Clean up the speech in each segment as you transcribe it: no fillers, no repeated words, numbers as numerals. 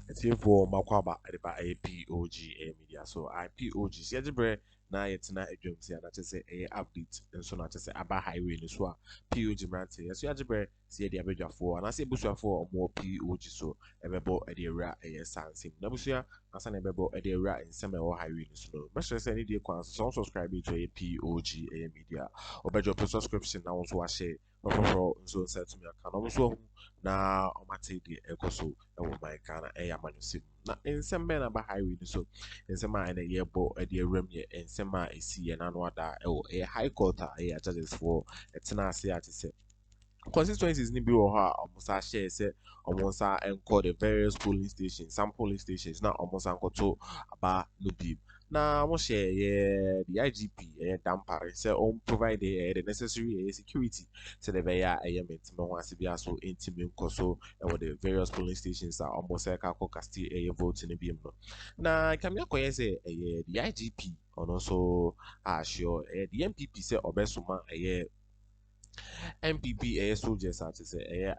it's here for Makwaba at the POG Media. So I POG see na yet na edwom see na say update and so na say aba highway no so POG brante so yajibre see the abedwafo and I say busuafo or more POG so ebebo e dey ra sansim na busua asa na ebebo e dey ra nsem e wo highway no so make sure say any dey kwan so subscribe to POG Media obejo subscription na won so wa share for so set me account so na omate dey ekoso e wo my kana e ya manusim na nsem be na ba highway no so nsem a na yebo e dey ram ye nsem a esi ye na no ada e high court e judges for etena ase ati se constituencies ni bi wo ha almost share say almost enco the various polling stations some polling stations na almost ankoto aba no bi na mo share the IGP Dámpáre say on provide the necessary security so the beya element me ho ase bia so intime nkoso with the various polling stations are almost ka ko casti vote ni bi no na kamia koye say the IGP and also sure the NPP say obesuma NPP soldiers are to say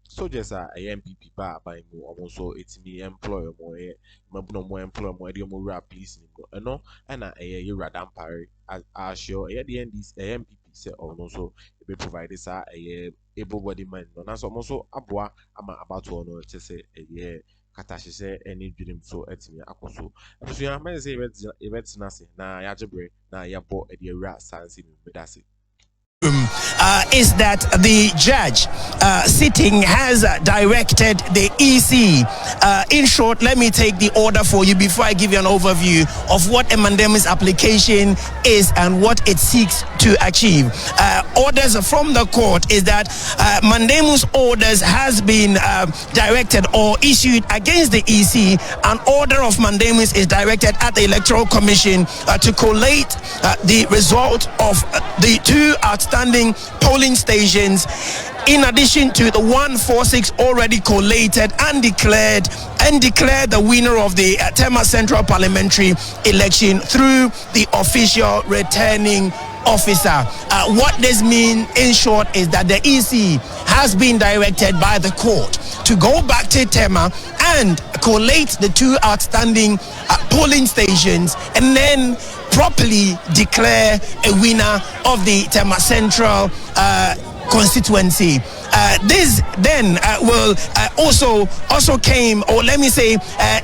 soldiers are NPP by also it's me employer more employer more rap police no and you Dámpáre as sure the NPP say also be provided sa able body man no so also aboa ama about to no say katashi say any dream so etimi akoso so ya man say event na say na ya jebre na ya bo e dey ra sansi me dase is that the judge sitting has directed the EC. In short, let me take the order for you before I give you an overview of what a mandamus application is and what it seeks to achieve. Orders from the court is that mandamus orders has been directed or issued against the EC. An order of mandamus is directed at the Electoral Commission to collate the result of the two outstanding polling stations in addition to the 146 already collated and declared the winner of the TMA Central parliamentary election through the official returning officer. What this means in short is that the EC has been directed by the court to go back to TMA and collate the two outstanding polling stations and then properly declare a winner of the TMA Central constituency. This then will also came, or let me say,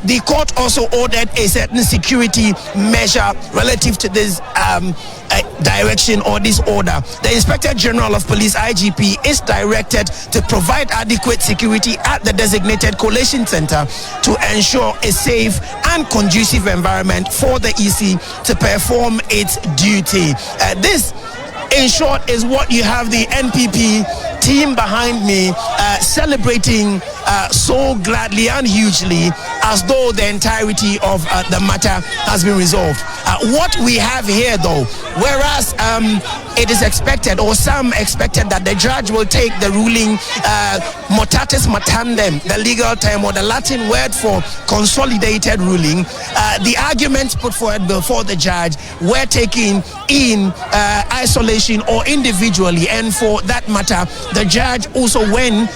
the court also ordered a certain security measure relative to this direction or this order. The Inspector General of Police (IGP) is directed to provide adequate security at the designated collation center to ensure a safe and conducive environment for the EC to perform its duty. This, in short, is what you have the NPP team behind me celebrating so gladly and hugely, as though the entirety of the matter has been resolved. What we have here, though, whereas it is expected, or some expected, that the judge will take the ruling mutatis mutandis, the legal term or the Latin word for consolidated ruling, the arguments put forward before the judge were taken in isolation or individually, and for that matter, the judge also went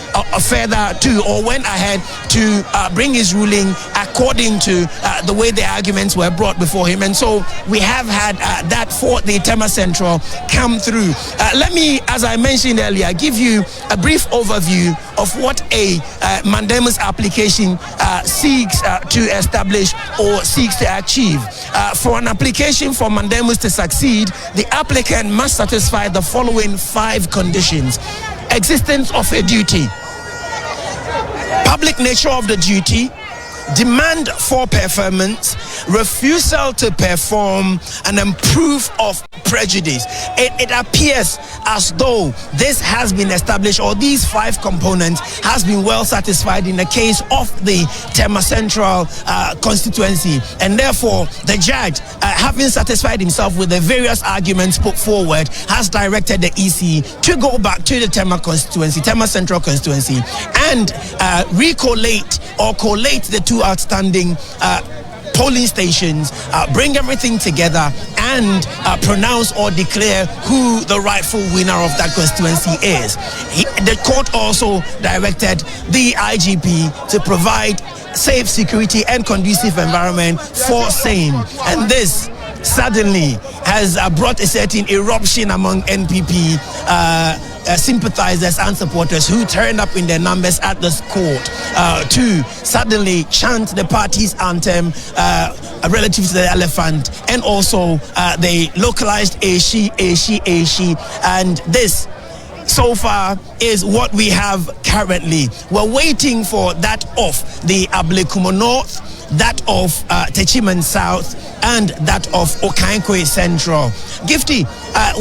further to, or went ahead to bring his ruling according to the way the arguments were brought before him. And so we have had that for the TMA Central come through. Let me, as I mentioned earlier, give you a brief overview of what a mandamus application seeks to establish or seeks to achieve. For an application for mandamus to succeed, the applicant must satisfy the following 5 conditions: existence of a duty, public nature of the duty, demand for performance, refusal to perform, and then proof of prejudice. It appears as though this has been established, or these 5 components has been well satisfied in the case of the TMA Central constituency, and therefore the judge, having satisfied himself with the various arguments put forward, has directed the EC to go back to the TMA Central constituency and recollate or collate the two outstanding polling stations, bring everything together and pronounce or declare who the rightful winner of that constituency is. The court also directed the IGP to provide safe, security, and conducive environment for same. And this suddenly has brought a certain eruption among NPP sympathizers and supporters who turned up in their numbers at this court to suddenly chant the party's anthem relative to the elephant, and also they localized Eshi, Eshi, Eshi, and this so far is what we have currently. We're waiting for that of the Ablekumo North, that of Techiman South, and that of Okaikwei Central. Gifty,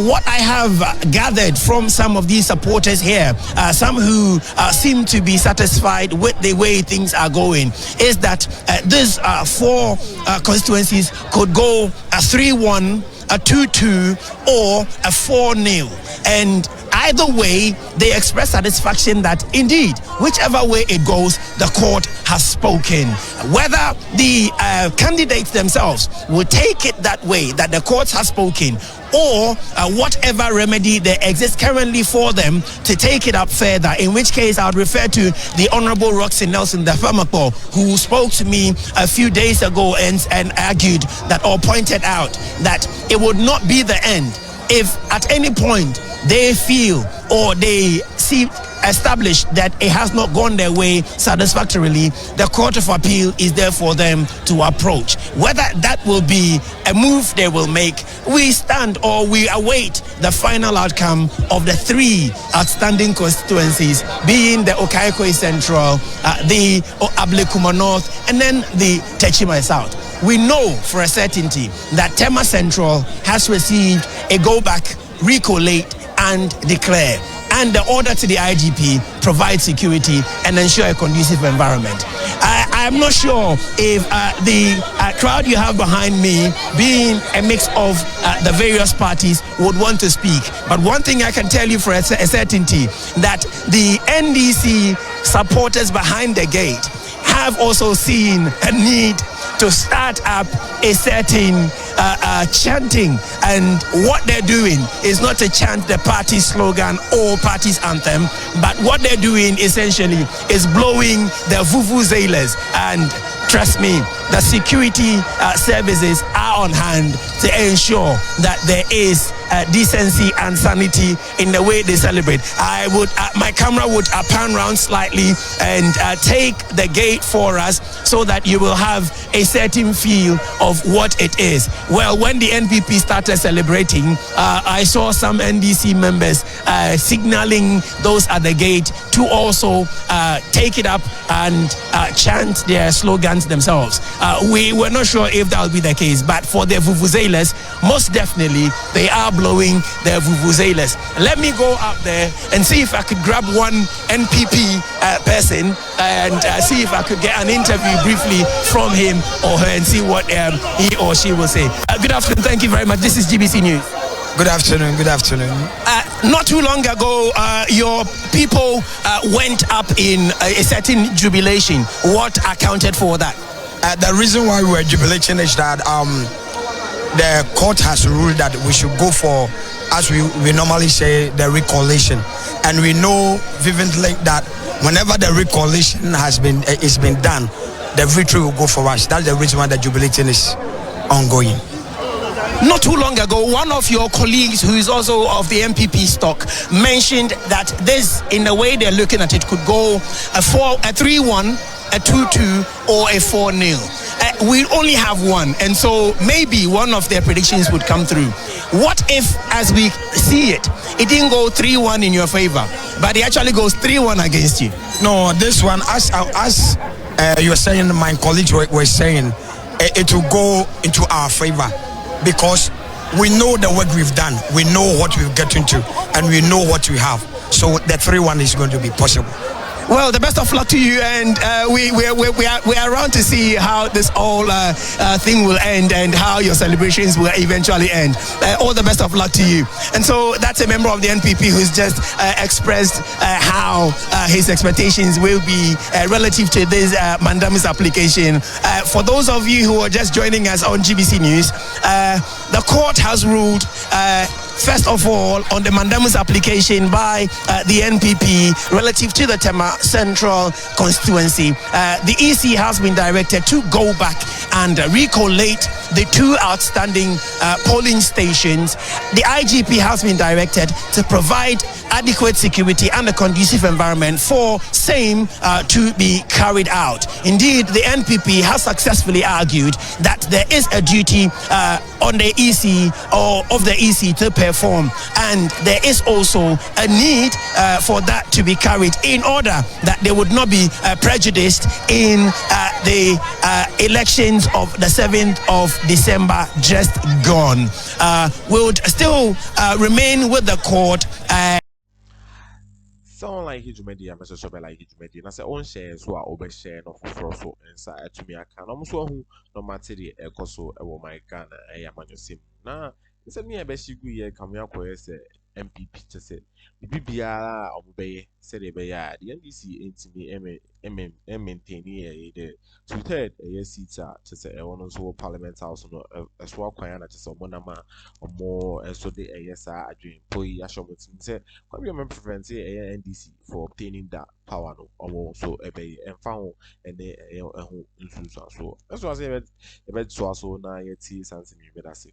what I have gathered from some of these supporters here, some who seem to be satisfied with the way things are going, is that these 4 constituencies could go a 3-1, a 2-2, or a 4-0. And either way, they express satisfaction that indeed, whichever way it goes, the court has spoken. Whether the candidates themselves will take it that way, that the court has spoken, or whatever remedy there exists currently for them to take it up further, in which case I would refer to the Honorable Roxy Nelson, the Famako, who spoke to me a few days ago and argued that, or pointed out that it would not be the end if at any point they feel or they see established that it has not gone their way satisfactorily. The Court of Appeal is there for them to approach. Whether that will be a move they will make, we stand or we await the final outcome of the 3 outstanding constituencies, being the Okaikwei Central, the Ablekumo North, and then the Techiman South. We know for a certainty that TMA Central has received a go back, recollate, and declare. And the order to the IGP provide security and ensure a conducive environment. I'm not sure if the crowd you have behind me, being a mix of the various parties, would want to speak. But one thing I can tell you for a certainty, that the NDC supporters behind the gate have also seen a need to start up a certain chanting, and what they're doing is not to chant the party slogan or party's anthem, but what they're doing essentially is blowing the vuvuzelas. And trust me, the security services are on hand to ensure that there is decency and sanity in the way they celebrate. I would, my camera would pan round slightly and take the gate for us so that you will have a certain feel of what it is. Well, when the NPP started celebrating, I saw some NDC members signaling those at the gate to also take it up and chant their slogans themselves. We were not sure if that would be the case, but for the vuvuzelas, most definitely they are blowing their vuvuzelas. Let me go up there and see if I could grab one NPP person and see if I could get an interview briefly from him or her and see what he or she will say. Good afternoon, thank you very much. This is GBC News. Good afternoon, good afternoon. Not too long ago, your people went up in a certain jubilation. What accounted for that? The reason why we were jubilating is that the court has ruled that we should go for, as we normally say, the recollation. And we know vividly that whenever the recollation has been done, the victory will go for us. That's the reason why the jubilating is ongoing. Not too long ago, one of your colleagues, who is also of the NPP stock, mentioned that this, in the way they're looking at it, could go a 3-1, a 2-2, or a 4-0. We only have one, and so maybe one of their predictions would come through. What if, as we see it, it didn't go 3-1 in your favor, but it actually goes 3-1 against you? No, this one, as you were saying, my colleagues were saying, it will go into our favor, because we know the work we've done, we know what we've gotten to, and we know what we have. So the 3-1 is going to be possible. Well, the best of luck to you, and we are around to see how this whole thing will end and how your celebrations will eventually end. All the best of luck to you. And so that's a member of the NPP who's just expressed how his expectations will be relative to this mandamus application. For those of you who are just joining us on GBC News, the court has ruled first of all, on the mandamus application by the NPP relative to the TMA Central constituency, the EC has been directed to go back and recollate the 2 outstanding polling stations. The IGP has been directed to provide adequate security and a conducive environment for same to be carried out. Indeed, the NPP has successfully argued that there is a duty on the EC or of the EC to perform, and there is also a need for that to be carried in order that they would not be prejudiced in the elections of the 7th of December just gone. We would still remain with the court. Sound like huge media, Mr. Sobe like huge media. I say own shares who are over share of Froso and Sa to me. I can almost who no matter the ecoso over my Ghana. I am on your sim. Nah, it's a me a best you come here for NPP to say. The BBR obey said a bear. The NDC ain't me maintaining the 2/3 a seats to say I want to Parliament House no as well quiet to some monama or more and so the ASR dream poi ashomut say come your preference a NDC for obtaining that power no or so a bay and found and they so that's what I say about so now yet see something you better say.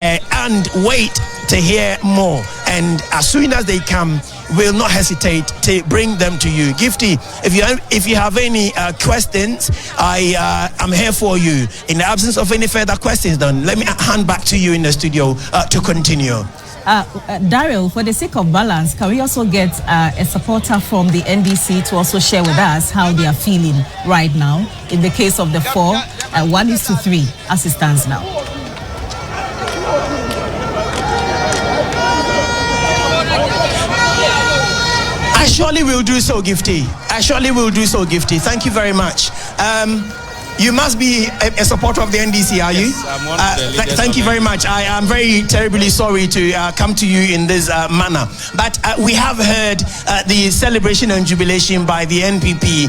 And wait to hear more, and as soon as they come, we'll not hesitate to bring them to you. Gifty, if you have any questions, I am here for you. In the absence of any further questions, then let me hand back to you in the studio to continue. Daryl, for the sake of balance, can we also get a supporter from the NDC to also share with us how they are feeling right now in the case of the 4, 1:3 as it stands now? I surely will do so, Gifty. I surely will do so, Gifty. Thank you very much. You must be a supporter of the NDC, are you? Yes, I'm one of the leaders. Thank you very much. I am very terribly sorry to come to you in this manner. But we have heard the celebration and jubilation by the NPP,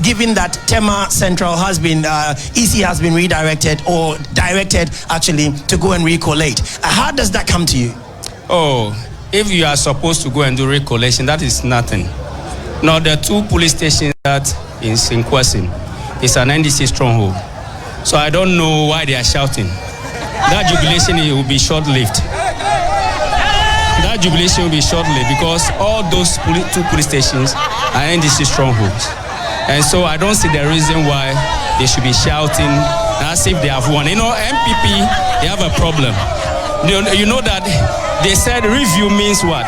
given that TMA Central has been, EC has been redirected or directed actually to go and recollate. How does that come to you? Oh, if you are supposed to go and do recollection, that is nothing. Now, the 2 police stations that is in question is an NDC stronghold. So I don't know why they are shouting. That jubilation will be short-lived. That jubilation will be short-lived because all those 2 police stations are NDC strongholds. And so I don't see the reason why they should be shouting as if they have won. You know, NPP, they have a problem. You know that they said review means what?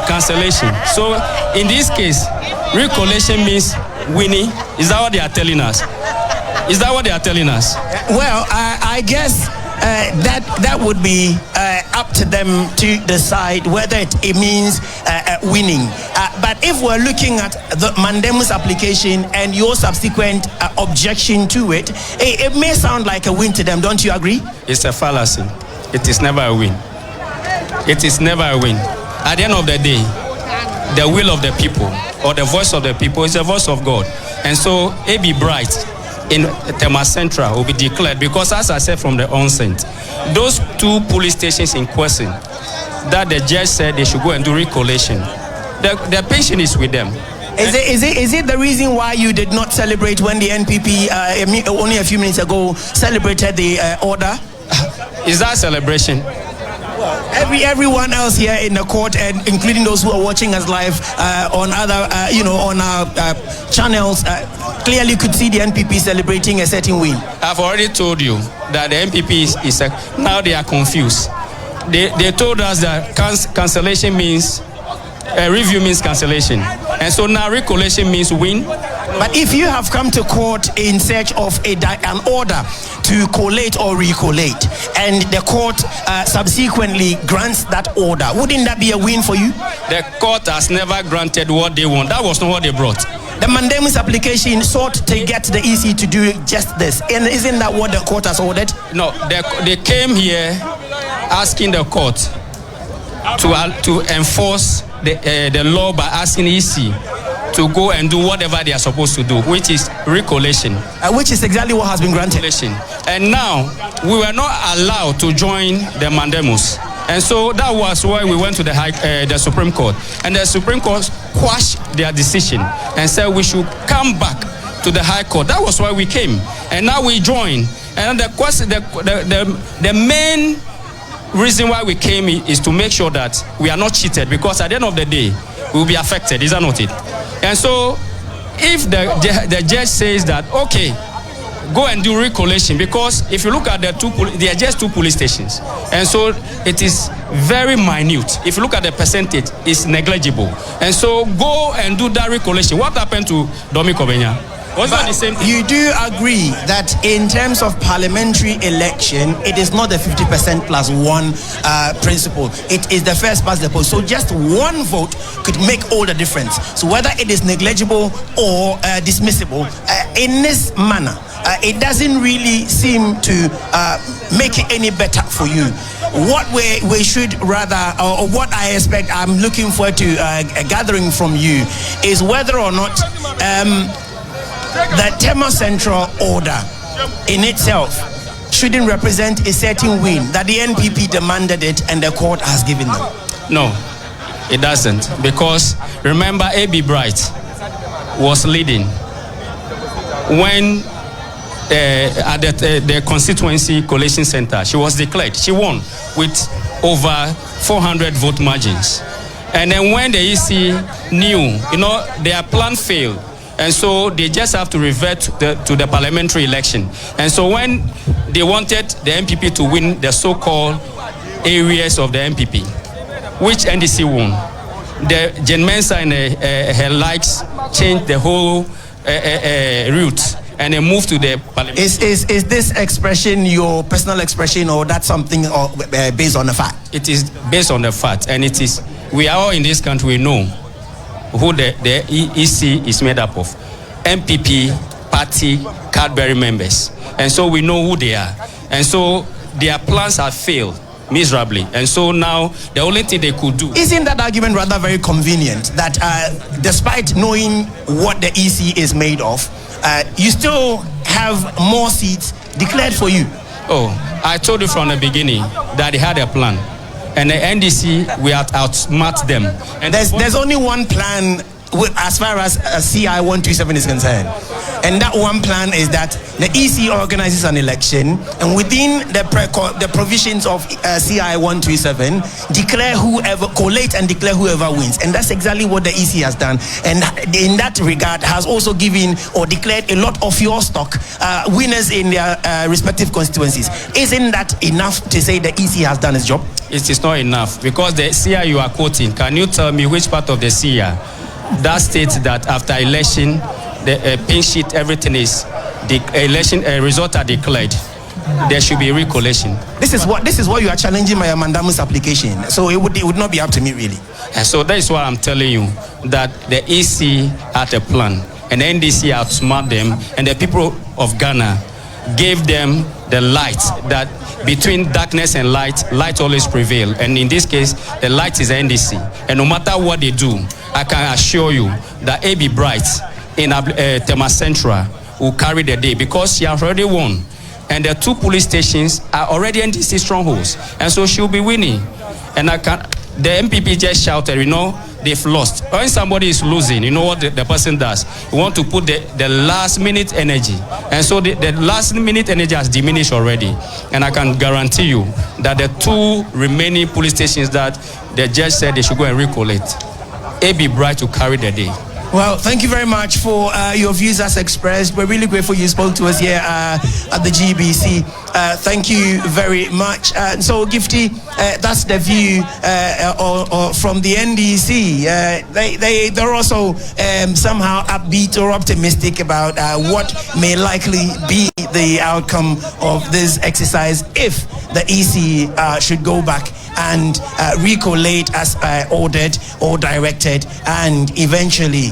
Cancellation. So in this case, recollection means winning. Is that what they are telling us? Is that what they are telling us? Well, I guess that would be up to them to decide whether it means winning. But if we're looking at the mandamus application and your subsequent objection to it, it may sound like a win to them. Don't you agree? It's a fallacy. It is never a win. It is never a win. At the end of the day, the will of the people or the voice of the people is the voice of God. And so, A.B. Bright in TMA Central will be declared because, as I said from the onset, those 2 police stations in question that the judge said they should go and do recollection, the patient is with them. Is it the reason why you did not celebrate when the NPP only a few minutes ago celebrated the order? Is that a celebration? Everyone else here in the court, and including those who are watching us live on other, on our channels, clearly could see the NPP celebrating a certain win. I've already told you that the NPP is now they are confused. They told us that cancellation means review means cancellation, and so now recollection means win. But if you have come to court in search of an order to collate or recollate, and the court subsequently grants that order, wouldn't that be a win for you? The court has never granted what they want. That was not what they brought. The mandamus application sought to get the EC to do just this, and isn't that what the court has ordered? No, they came here asking the court to enforce the law by asking EC to go and do whatever they are supposed to do, which is recollection. Which is exactly what has been granted. And now, we were not allowed to join the mandamus. And so that was why we went to the Supreme Court. And the Supreme Court quashed their decision and said we should come back to the High Court. That was why we came. And now we join. And the question, the main reason why we came is to make sure that we are not cheated, because at the end of the day, we will be affected. Is that not it? And so if the judge says that, okay, go and do recollation, because if you look at they are just 2 police stations, and so it is very minute. If you look at the percentage, it's negligible. And so go and do that recollation. What happened to Domi Kobenya? Was that the same thing? You do agree that in terms of parliamentary election, it is not the 50% plus 1 principle. It is the first past the post. So just 1 vote could make all the difference. So whether it is negligible or dismissible, in this manner, it doesn't really seem to make it any better for you. What we should rather, or what I expect, I'm looking forward to gathering from you, is whether or not the TMA Central order in itself shouldn't represent a certain win, that the NPP demanded it and the court has given them. No, it doesn't. Because remember, A.B. Bright was leading when at the constituency collation center. She was declared. She won with over 400 vote margins. And then when the EC knew, their plan failed, and so they just have to revert to the parliamentary election. And so when they wanted the NPP to win the so-called areas of the NPP, which NDC won, the Jen Mensa and her likes changed the whole route, and they moved to the parliament. Is this expression your personal expression, or that's something based on the fact? It is based on the fact, and it is. We are all in this country. We know who the EC is made up of. NPP party card-bearing members, and so we know who they are. And so their plans have failed miserably, and so now the only thing they could do. Isn't that argument rather very convenient, that despite knowing what the EC is made of, you still have more seats declared for you? Oh, I told you from the beginning that they had a plan, and the NDC, we have outsmart them. And there's only one plan as far as CI 127 is concerned, and that one plan is that the EC organizes an election, and within the provisions of CI 127, collate and declare whoever wins. And that's exactly what the EC has done, and in that regard has also given or declared a lot of your stock winners in their respective constituencies. Isn't that enough to say the EC has done its job? It is not enough, because the CI you are quoting, can you tell me which part of the CI that states that after election, the pink sheet, everything is the election results are declared, there should be recollation? This is what you are challenging my mandamus application. So it would not be up to me, really. And so that is what I'm telling you, that the EC had a plan, and the NDC outsmart them, and the people of Ghana gave them the light, that between darkness and light always prevail. And in this case, the light is the NDC. And no matter what they do, I can assure you that A.B. Bright in TMA Central will carry the day, because she has already won. And the 2 police stations are already NDC strongholds. And so she'll be winning. And the MPP just shouted, they've lost. When somebody is losing, you know what the person does? You want to put the last minute energy. And so the last minute energy has diminished already. And I can guarantee you that the 2 remaining police stations that the judge said they should go and recollect, A.B. Bright to carry the day. Well, thank you very much for your views as expressed. We're really grateful you spoke to us here at the GBC. Thank you very much. So, Gifty, that's the view from the NDC. They're also somehow upbeat or optimistic about what may likely be the outcome of this exercise if the EC should go back and recollate as ordered or directed, and eventually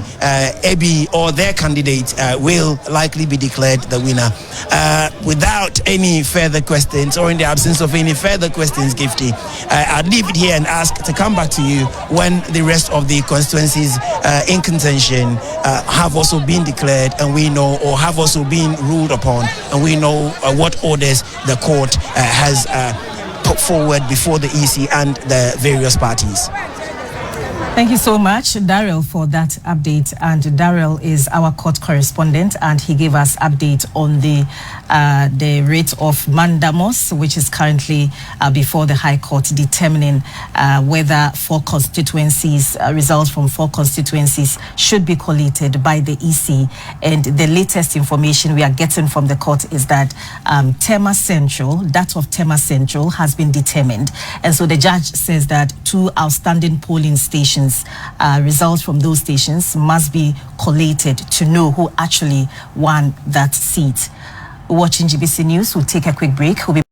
AB or their candidate will likely be declared the winner. Without any further questions, or in the absence of any further questions, Gifty, I'll leave it here and ask to come back to you when the rest of the constituencies in contention have also been declared, and we know, or have also been ruled upon, and we know what orders the court has put forward before the EC and the various parties. Thank you so much, Daryl, for that update. And Daryl is our court correspondent, and he gave us update on the writ of mandamus, which is currently before the High Court, determining whether 4 constituencies, results from 4 constituencies should be collated by the EC. And the latest information we are getting from the court is that TMA Central, that of TMA Central, has been determined. And so the judge says that 2 outstanding polling stations, results from those stations must be collated to know who actually won that seat. Watching GBC News, we'll take a quick break. We'll be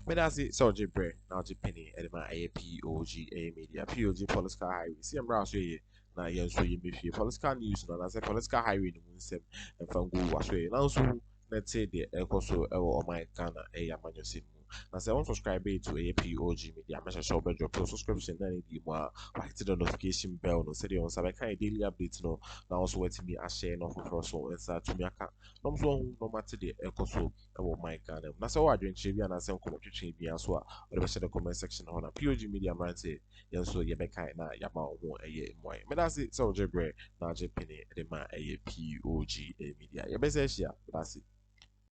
But that's it. So, Jibre, now Penny, Edema, POG Media, POG Political Highway. See, I'm browsing here. Now, yes, so you may feel political news, and as a political highway in the Moon and Fangu was way. Now, so let's say the Ecoso or my Ghana, a Yamanyo. Now, say, I subscribe to a POG Media. I'm sure about your subscription. Then, you are hit the notification bell. No, say, on Sabakai daily updates. No, now also waiting me a share no for so and start to me. No, no matter the Ecoso or my Ghana. Now, so I drink Chevy and I say, come to Chevy as well. Or the rest of the comment section on a POG Media. Man, say, yes, so you make kind of Yama won't a year more. But that's it. So, Jibre, now Penny, Edema, POG Media. You best say, that's it.